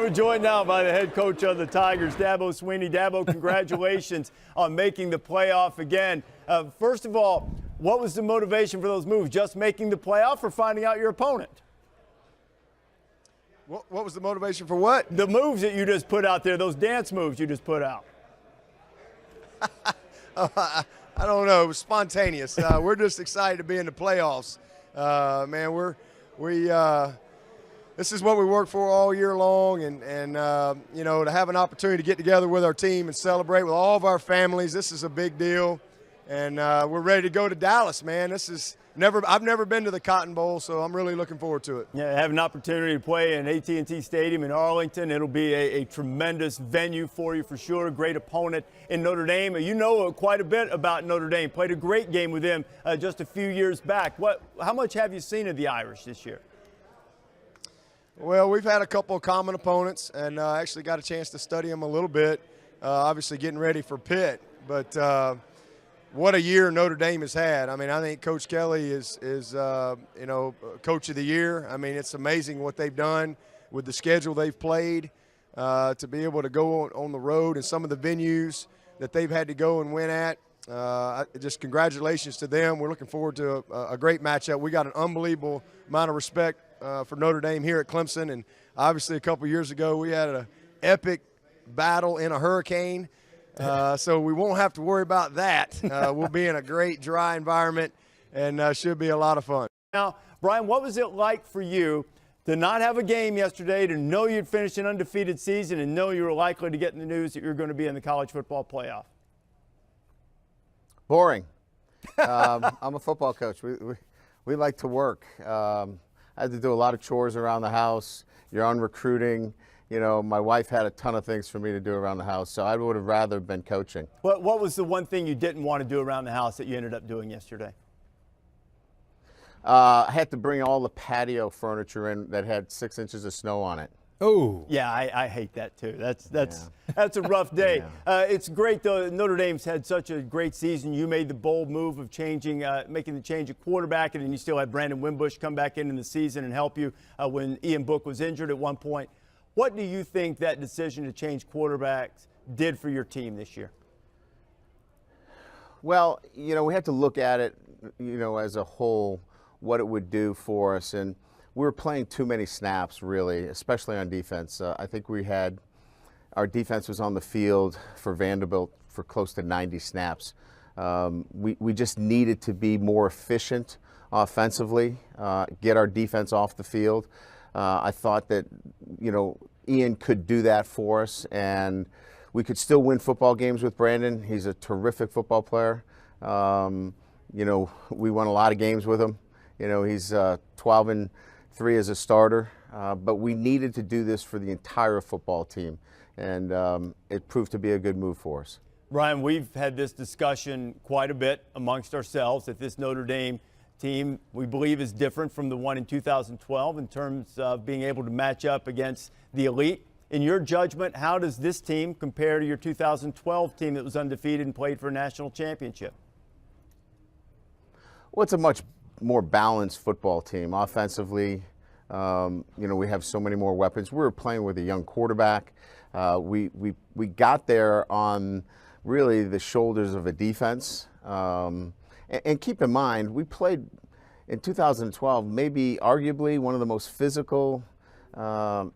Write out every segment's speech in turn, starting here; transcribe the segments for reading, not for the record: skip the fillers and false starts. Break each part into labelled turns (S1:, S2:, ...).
S1: We're joined now by the head coach of the Tigers, Dabo Swinney. Dabo, congratulations on making the playoff again. First of all, what was the motivation for those moves? Just making the playoff or finding out your opponent?
S2: What was the motivation for what?
S1: The moves that you just put out there, those dance moves you just put out.
S2: I don't know. It was spontaneous. We're just excited to be in the playoffs. Man, this is what we work for all year long, and you know, to have an opportunity to get together with our team and celebrate with all of our families, this is a big deal. And we're ready to go to Dallas, man. I've never been to the Cotton Bowl, so I'm really looking forward to it.
S1: Yeah, have an opportunity to play in AT&T Stadium in Arlington. It'll be a tremendous venue for you for sure. Great opponent in Notre Dame. You know quite a bit about Notre Dame. Played a great game with them just a few years back. How much have you seen of the Irish this year?
S2: Well, we've had a couple of common opponents, and actually got a chance to study them a little bit. Obviously, getting ready for Pitt, but. What a year Notre Dame has had. I mean, I think Coach Kelly is you know, Coach of the Year. I mean, it's amazing what they've done with the schedule they've played, to be able to go on the road and some of the venues that they've had to go and win at. Just congratulations to them. We're looking forward to a great matchup. We got an unbelievable amount of respect for Notre Dame here at Clemson, and obviously a couple years ago we had an epic battle in a hurricane. So we won't have to worry about that. We'll be in a great dry environment, and should be a lot of fun.
S1: Now, Brian, what was it like for you to not have a game yesterday, to know you'd finished an undefeated season and know you were likely to get in the news that you're going to be in the college football playoff?
S3: Boring. I'm a football coach. We like to work. I had to do a lot of chores around the house. You're on recruiting. You know, my wife had a ton of things for me to do around the house, so I would have rather been coaching.
S1: What was the one thing you didn't want to do around the house that you ended up doing yesterday?
S3: I had to bring all the patio furniture in that had 6 inches of snow on it.
S1: Oh, yeah, I hate that too. That's a rough day.
S3: Yeah.
S1: It's great though. Notre Dame's had such a great season. You made the bold move of making the change of quarterback, and then you still had Brandon Wimbush come back in the season and help you when Ian Book was injured at one point. What do you think that decision to change quarterbacks did for your team this year?
S3: Well, you know, we had to look at it, you know, as a whole, what it would do for us. And we were playing too many snaps, really, especially on defense. I think our defense was on the field for Vanderbilt for close to 90 snaps. We just needed to be more efficient offensively, get our defense off the field. I thought that, you know, Ian could do that for us, and we could still win football games with Brandon. He's a terrific football player. You know, we won a lot of games with him. You know, he's 12-3 as a starter, but we needed to do this for the entire football team, and it proved to be a good move for us.
S1: Ryan, we've had this discussion quite a bit amongst ourselves that this Notre Dame team, we believe, is different from the one in 2012 in terms of being able to match up against the elite. In your judgment, how does this team compare to your 2012 team that was undefeated and played for a national championship?
S3: Well, it's a much more balanced football team. Offensively, you know, we have so many more weapons. We were playing with a young quarterback. We got there on really the shoulders of a defense. And keep in mind, we played in 2012, maybe arguably one of the most physical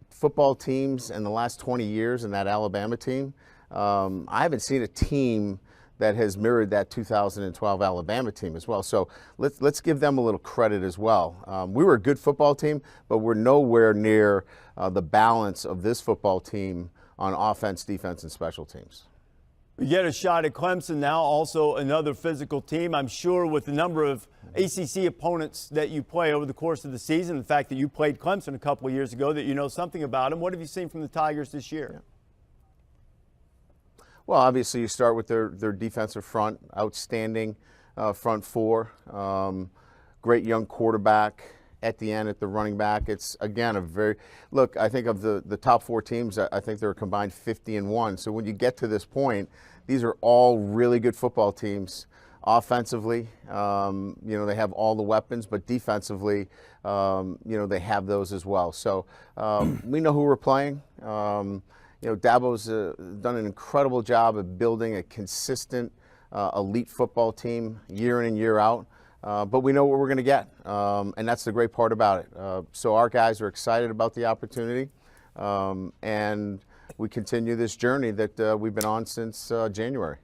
S3: football teams in the last 20 years in that Alabama team. I haven't seen a team that has mirrored that 2012 Alabama team as well. So let's give them a little credit as well. We were a good football team, but we're nowhere near the balance of this football team on offense, defense, and special teams.
S1: You get a shot at Clemson now, also another physical team. I'm sure with the number of ACC opponents that you play over the course of the season, the fact that you played Clemson a couple of years ago, that you know something about them. What have you seen from the Tigers this year?
S3: Yeah. Well, obviously you start with their defensive front, outstanding front four, great young quarterback. At the end, at the running back, it's again look, I think of the top four teams, I think they're combined 50-1. So when you get to this point, these are all really good football teams. Offensively, you know, they have all the weapons, but defensively, you know, they have those as well. So we know who we're playing. You know, Dabo's done an incredible job of building a consistent elite football team year in and year out. But we know what we're going to get, and that's the great part about it. So our guys are excited about the opportunity, and we continue this journey that we've been on since January.